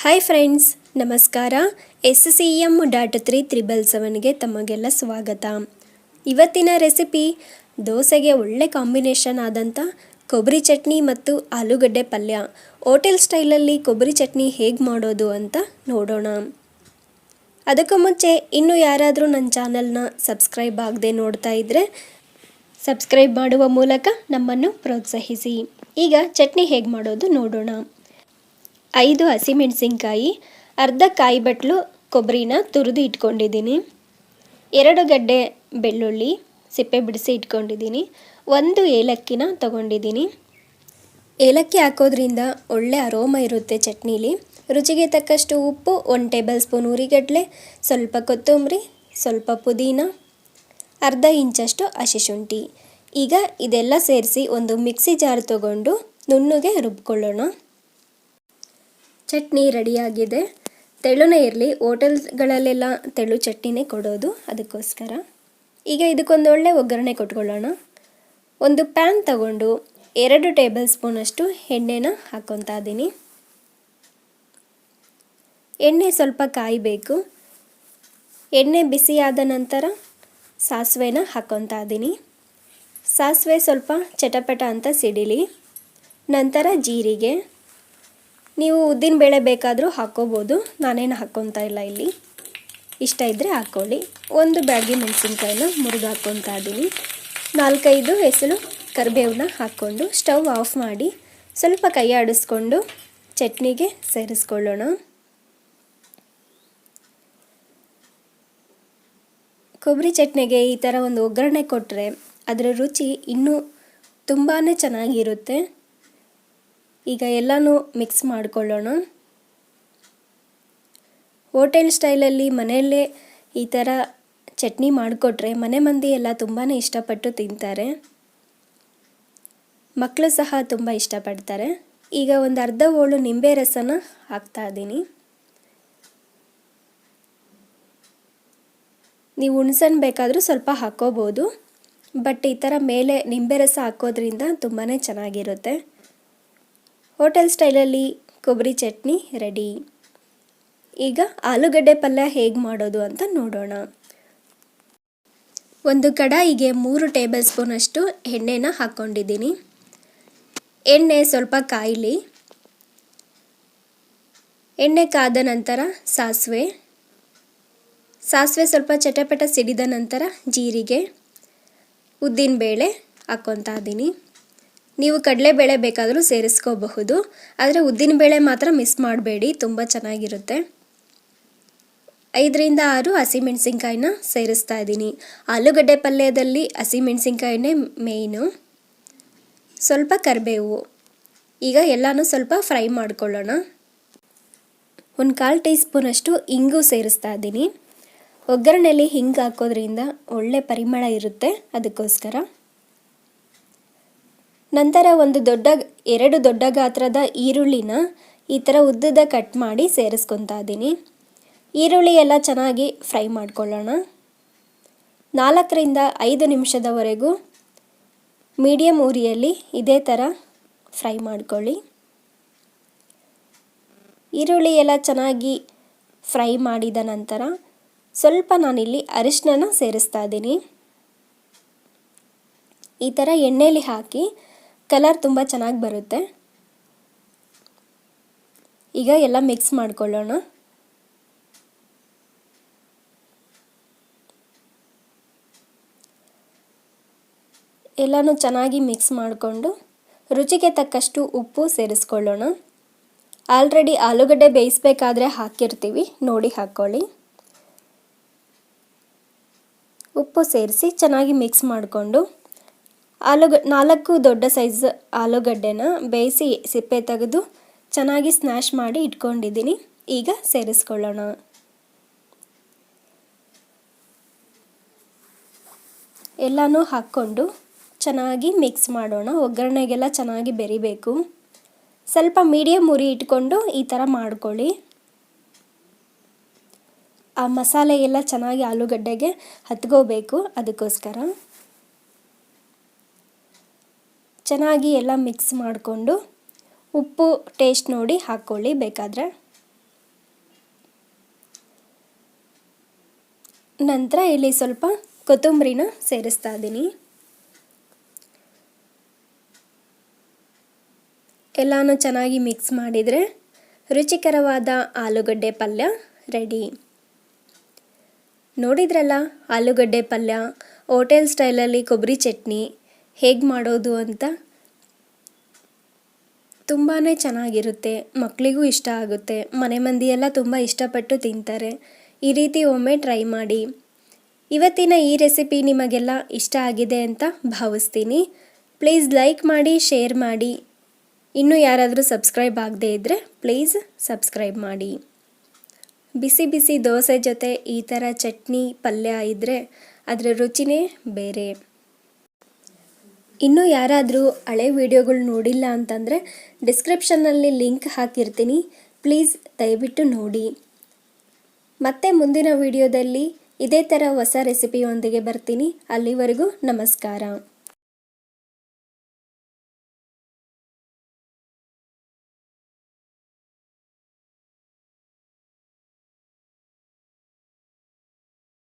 Hi friends, ನಮಸ್ಕಾರ. SCM.377ಗೆ ತಮಗೆಲ್ಲ ಸ್ವಾಗತ. ಇವತ್ತಿನ ರೆಸಿಪಿ ದೋಸೆಗೆ ಒಳ್ಳೆ ಕಾಂಬಿನೇಷನ್ ಆದಂಥ ಕೊಬ್ಬರಿ ಚಟ್ನಿ ಮತ್ತು ಆಲೂಗಡ್ಡೆ ಪಲ್ಯ. ಹೋಟೆಲ್ ಸ್ಟೈಲಲ್ಲಿ ಕೊಬ್ಬರಿ ಚಟ್ನಿ ಹೇಗೆ ಮಾಡೋದು ಅಂತ ನೋಡೋಣ. ಅದಕ್ಕೂ ಮುಂಚೆ ಇನ್ನೂ ಯಾರಾದರೂ ನನ್ನ ಚಾನಲ್ನ ಸಬ್ಸ್ಕ್ರೈಬ್ ಆಗದೆ ನೋಡ್ತಾ ಇದ್ದರೆ ಸಬ್ಸ್ಕ್ರೈಬ್ ಮಾಡುವ ಮೂಲಕ ನಮ್ಮನ್ನು ಪ್ರೋತ್ಸಾಹಿಸಿ. ಈಗ ಚಟ್ನಿ ಹೇಗೆ ಮಾಡೋದು ನೋಡೋಣ. 5 ಹಸಿಮೆಣಸಿನ್ಕಾಯಿ, ಅರ್ಧ ಕಾಯಿ ಬಟ್ಲು ಕೊಬ್ಬರಿನ ತುರಿದು ಇಟ್ಕೊಂಡಿದ್ದೀನಿ. 2 ಗಡ್ಡೆ ಬೆಳ್ಳುಳ್ಳಿ ಸಿಪ್ಪೆ ಬಿಡಿಸಿ ಇಟ್ಕೊಂಡಿದ್ದೀನಿ. 1 ಏಲಕ್ಕಿನ ತಗೊಂಡಿದ್ದೀನಿ. ಏಲಕ್ಕಿ ಹಾಕೋದ್ರಿಂದ ಒಳ್ಳೆ ಅರೋಮ ಇರುತ್ತೆ ಚಟ್ನೀಲಿ. ರುಚಿಗೆ ತಕ್ಕಷ್ಟು ಉಪ್ಪು, 1 ಟೇಬಲ್ ಸ್ಪೂನ್ ಹುರಿಗಡಲೆ, ಸ್ವಲ್ಪ ಕೊತ್ತಂಬರಿ, ಸ್ವಲ್ಪ ಪುದೀನ, ಅರ್ಧ ಇಂಚಷ್ಟು ಹಸಿ ಶುಂಠಿ. ಈಗ ಇದೆಲ್ಲ ಸೇರಿಸಿ ಒಂದು ಮಿಕ್ಸಿ ಜಾರ್ ತಗೊಂಡು ನುಣ್ಣಗೆ ರುಬ್ಕೊಳ್ಳೋಣ. ಚಟ್ನಿ ರೆಡಿಯಾಗಿದೆ. ತೆಳುನೇ ಇರಲಿ, ಹೋಟೆಲ್ಗಳಲ್ಲೆಲ್ಲ ತೆಳು ಚಟ್ನಿನೇ ಕೊಡೋದು, ಅದಕ್ಕೋಸ್ಕರ. ಈಗ ಇದಕ್ಕೊಂದು ಒಳ್ಳೆ ಒಗ್ಗರಣೆ ಕೊಟ್ಕೊಳ್ಳೋಣ. ಒಂದು ಪ್ಯಾನ್ ತಗೊಂಡು 2 ಟೇಬಲ್ ಸ್ಪೂನಷ್ಟು ಎಣ್ಣೆನ ಹಾಕ್ಕೊತಾ ಇದ್ದೀನಿ. ಎಣ್ಣೆ ಸ್ವಲ್ಪ ಕಾಯಬೇಕು. ಎಣ್ಣೆ ಬಿಸಿಯಾದ ನಂತರ ಸಾಸಿವೆನ ಹಾಕ್ಕೊತಾ ಇದ್ದೀನಿ. ಸಾಸಿವೆ ಸ್ವಲ್ಪ ಚಟಪಟ ಅಂತ ಸಿಡಿಲಿ. ನಂತರ ಜೀರಿಗೆ. ನೀವು ಉದ್ದಿನಬೇಳೆ ಬೇಕಾದರೂ ಹಾಕ್ಕೋಬೋದು, ನಾನೇನು ಹಾಕ್ಕೊತಾ ಇಲ್ಲ ಇಲ್ಲಿ. ಇಷ್ಟ ಇದ್ದರೆ ಹಾಕ್ಕೊಳ್ಳಿ. 1 ಬ್ಯಾಡಗಿ ಮೆಣಸಿನ್ಕಾಯಿನ ಮುರಿದು ಹಾಕ್ಕೊತಾ ಇದ್ದೀನಿ. 4-5 ಎಸಳು ಕರಿಬೇವನ್ನ ಹಾಕ್ಕೊಂಡು ಸ್ಟವ್ ಆಫ್ ಮಾಡಿ ಸ್ವಲ್ಪ ಕೈ ಆಡಿಸ್ಕೊಂಡು ಚಟ್ನಿಗೆ ಸೇರಿಸ್ಕೊಳ್ಳೋಣ. ಕೊಬ್ಬರಿ ಚಟ್ನಿಗೆ ಈ ಥರ ಒಂದು ಒಗ್ಗರಣೆ ಕೊಟ್ಟರೆ ಅದರ ರುಚಿ ಇನ್ನೂ ತುಂಬಾ ಚೆನ್ನಾಗಿರುತ್ತೆ. ಈಗ ಎಲ್ಲನೂ ಮಿಕ್ಸ್ ಮಾಡಿಕೊಳ್ಳೋಣ. ಹೋಟೆಲ್ ಸ್ಟೈಲಲ್ಲಿ ಮನೆಯಲ್ಲೇ ಈ ಥರ ಚಟ್ನಿ ಮಾಡಿಕೊಟ್ರೆ ಮನೆ ಮಂದಿ ಎಲ್ಲ ತುಂಬಾ ಇಷ್ಟಪಟ್ಟು ತಿಂತಾರೆ. ಮಕ್ಕಳು ಸಹ ತುಂಬ ಇಷ್ಟಪಡ್ತಾರೆ. ಈಗ ಒಂದು ಅರ್ಧ ಹೋಳು ನಿಂಬೆ ರಸನ ಹಾಕ್ತಾ ಇದ್ದೀನಿ. ನೀವು ಹುಣಸೆಹಣ್ಣು ಬೇಕಾದರೂ ಸ್ವಲ್ಪ ಹಾಕ್ಕೋಬೋದು, ಬಟ್ ಈ ಥರ ಮೇಲೆ ನಿಂಬೆ ರಸ ಹಾಕೋದ್ರಿಂದ ತುಂಬಾ ಚೆನ್ನಾಗಿರುತ್ತೆ. ಹೋಟೆಲ್ ಸ್ಟೈಲಲ್ಲಿ ಕೊಬ್ಬರಿ ಚಟ್ನಿ ರೆಡಿ. ಈಗ ಆಲೂಗಡ್ಡೆ ಪಲ್ಯ ಹೇಗೆ ಮಾಡೋದು ಅಂತ ನೋಡೋಣ. ಒಂದು ಕಡಾಯಿಗೆ 3 ಟೇಬಲ್ ಸ್ಪೂನಷ್ಟು ಎಣ್ಣೆನ ಹಾಕ್ಕೊಂಡಿದ್ದೀನಿ. ಎಣ್ಣೆ ಸ್ವಲ್ಪ ಕಾಯಲಿ. ಎಣ್ಣೆ ಕಾದ ನಂತರ ಸಾಸಿವೆ ಸ್ವಲ್ಪ ಚಟಪಟ ಸಿಡಿದ ನಂತರ ಜೀರಿಗೆ, ಉದ್ದಿನಬೇಳೆ ಹಾಕ್ಕೊತಾ ಇದ್ದೀನಿ. ನೀವು ಕಡಲೆಬೇಳೆ ಬೇಕಾದರೂ ಸೇರಿಸ್ಕೋಬಹುದು, ಆದರೆ ಉದ್ದಿನಬೇಳೆ ಮಾತ್ರ ಮಿಸ್ ಮಾಡಬೇಡಿ, ತುಂಬ ಚೆನ್ನಾಗಿರುತ್ತೆ. 5-6 ಹಸಿಮೆಣಸಿನ್ಕಾಯಿನ ಸೇರಿಸ್ತಾ ಇದ್ದೀನಿ. ಆಲೂಗಡ್ಡೆ ಪಲ್ಯದಲ್ಲಿ ಹಸಿಮೆಣಸಿನ್ಕಾಯಿನೇ ಮೇಯ್ನು. ಸ್ವಲ್ಪ ಕರಿಬೇವು. ಈಗ ಎಲ್ಲನೂ ಸ್ವಲ್ಪ ಫ್ರೈ ಮಾಡ್ಕೊಳ್ಳೋಣ. 1/4 ಟೀ ಸ್ಪೂನಷ್ಟು ಇಂಗು ಸೇರಿಸ್ತಾ ಇದ್ದೀನಿ. ಒಗ್ಗರಣೆಯಲ್ಲಿ ಹಿಂಗೆ ಹಾಕೋದ್ರಿಂದ ಒಳ್ಳೆ ಪರಿಮಳ ಇರುತ್ತೆ, ಅದಕ್ಕೋಸ್ಕರ. ನಂತರ 2 ದೊಡ್ಡ ಗಾತ್ರದ ಈರುಳ್ಳಿನ ಈ ಥರ ಉದ್ದದ ಕಟ್ ಮಾಡಿ ಸೇರಿಸ್ಕೊತಾ ಇದ್ದೀನಿ. ಈರುಳ್ಳಿ ಎಲ್ಲ ಚೆನ್ನಾಗಿ ಫ್ರೈ ಮಾಡ್ಕೊಳ್ಳೋಣ. 4-5 ನಿಮಿಷದವರೆಗೂ ಮೀಡಿಯಮ್ ಉರಿಯಲ್ಲಿ ಇದೇ ಥರ ಫ್ರೈ ಮಾಡ್ಕೊಳ್ಳಿ. ಈರುಳ್ಳಿ ಎಲ್ಲ ಚೆನ್ನಾಗಿ ಫ್ರೈ ಮಾಡಿದ ನಂತರ ಸ್ವಲ್ಪ ನಾನಿಲ್ಲಿ ಅರಿಶಿನ ಸೇರಿಸ್ತಾ ಇದ್ದೀನಿ. ಈ ಥರ ಎಣ್ಣೆಯಲ್ಲಿ ಹಾಕಿ ಕಲರ್ ತುಂಬ ಚೆನ್ನಾಗಿ ಬರುತ್ತೆ. ಈಗ ಎಲ್ಲ ಮಿಕ್ಸ್ ಮಾಡ್ಕೊಳ್ಳೋಣ. ಎಲ್ಲನೂ ಚೆನ್ನಾಗಿ ಮಿಕ್ಸ್ ಮಾಡಿಕೊಂಡು ರುಚಿಗೆ ತಕ್ಕಷ್ಟು ಉಪ್ಪು ಸೇರಿಸ್ಕೊಳ್ಳೋಣ. ಆಲ್ರೆಡಿ ಆಲೂಗಡ್ಡೆ ಬೇಯಿಸಬೇಕಾದ್ರೆ ಹಾಕಿರ್ತೀವಿ, ನೋಡಿ ಹಾಕ್ಕೊಳ್ಳಿ. ಉಪ್ಪು ಸೇರಿಸಿ ಚೆನ್ನಾಗಿ ಮಿಕ್ಸ್ ಮಾಡಿಕೊಂಡು 4 ದೊಡ್ಡ ಸೈಜ್ ಆಲೂಗಡ್ಡೆನ ಬೇಯಿಸಿ ಸಿಪ್ಪೆ ತೆಗೆದು ಚೆನ್ನಾಗಿ ಸ್ನ್ಯಾಶ್ ಮಾಡಿ ಇಟ್ಕೊಂಡಿದ್ದೀನಿ. ಈಗ ಸೇರಿಸ್ಕೊಳ್ಳೋಣ. ಎಲ್ಲನೂ ಹಾಕ್ಕೊಂಡು ಚೆನ್ನಾಗಿ ಮಿಕ್ಸ್ ಮಾಡೋಣ. ಒಗ್ಗರಣೆಗೆಲ್ಲ ಚೆನ್ನಾಗಿ ಬೆರಿಬೇಕು. ಸ್ವಲ್ಪ ಮೀಡಿಯಮ್ ಉರಿ ಇಟ್ಕೊಂಡು ಈ ಥರ ಮಾಡ್ಕೊಳ್ಳಿ. ಆ ಮಸಾಲೆ ಎಲ್ಲ ಚೆನ್ನಾಗಿ ಆಲೂಗಡ್ಡೆಗೆ ಹತ್ಕೋಬೇಕು, ಅದಕ್ಕೋಸ್ಕರ. ಚೆನ್ನಾಗಿ ಎಲ್ಲ ಮಿಕ್ಸ್ ಮಾಡಿಕೊಂಡು ಉಪ್ಪು ಟೇಸ್ಟ್ ನೋಡಿ ಹಾಕ್ಕೊಳ್ಳಿ ಬೇಕಾದರೆ. ನಂತರ ಇಲ್ಲಿ ಸ್ವಲ್ಪ ಕೊತ್ತಂಬರಿನ ಸೇರಿಸ್ತಾ ಇದ್ದೀನಿ. ಎಲ್ಲನೂ ಚೆನ್ನಾಗಿ ಮಿಕ್ಸ್ ಮಾಡಿದರೆ ರುಚಿಕರವಾದ ಆಲೂಗಡ್ಡೆ ಪಲ್ಯ ರೆಡಿ. ನೋಡಿದ್ರಲ್ಲ ಆಲೂಗಡ್ಡೆ ಪಲ್ಯ, ಹೋಟೆಲ್ ಸ್ಟೈಲಲ್ಲಿ ಕೊಬ್ಬರಿ ಚಟ್ನಿ ಹೇಗೆ ಮಾಡೋದು ಅಂತ. ತುಂಬಾ ಚೆನ್ನಾಗಿರುತ್ತೆ, ಮಕ್ಕಳಿಗೂ ಇಷ್ಟ ಆಗುತ್ತೆ, ಮನೆ ಮಂದಿಯೆಲ್ಲ ತುಂಬ ಇಷ್ಟಪಟ್ಟು ತಿಂತಾರೆ. ಈ ರೀತಿ ಒಮ್ಮೆ ಟ್ರೈ ಮಾಡಿ. ಇವತ್ತಿನ ಈ ರೆಸಿಪಿ ನಿಮಗೆಲ್ಲ ಇಷ್ಟ ಆಗಿದೆ ಅಂತ ಭಾವಿಸ್ತೀನಿ. ಪ್ಲೀಸ್ ಲೈಕ್ ಮಾಡಿ, ಶೇರ್ ಮಾಡಿ. ಇನ್ನೂ ಯಾರಾದರೂ ಸಬ್ಸ್ಕ್ರೈಬ್ ಆಗದೇ ಇದ್ದರೆ ಪ್ಲೀಸ್ ಸಬ್ಸ್ಕ್ರೈಬ್ ಮಾಡಿ. ಬಿಸಿ ಬಿಸಿ ದೋಸೆ ಜೊತೆ ಈ ಥರ ಚಟ್ನಿ ಪಲ್ಯ ಇದ್ದರೆ ಅದರ ರುಚಿನೇ ಬೇರೆ. ಇನ್ನೂ ಯಾರಾದರೂ ಹಳೆ ವಿಡಿಯೋಗಳು ನೋಡಿಲ್ಲ ಅಂತಂದರೆ ಡಿಸ್ಕ್ರಿಪ್ಷನ್ನಲ್ಲಿ ಲಿಂಕ್ ಹಾಕಿರ್ತೀನಿ, ಪ್ಲೀಸ್ ದಯವಿಟ್ಟು ನೋಡಿ. ಮತ್ತೆ ಮುಂದಿನ ವಿಡಿಯೋದಲ್ಲಿ ಇದೇ ಥರ ಹೊಸ ರೆಸಿಪಿಯೊಂದಿಗೆ ಬರ್ತೀನಿ. ಅಲ್ಲಿವರೆಗೂ ನಮಸ್ಕಾರ.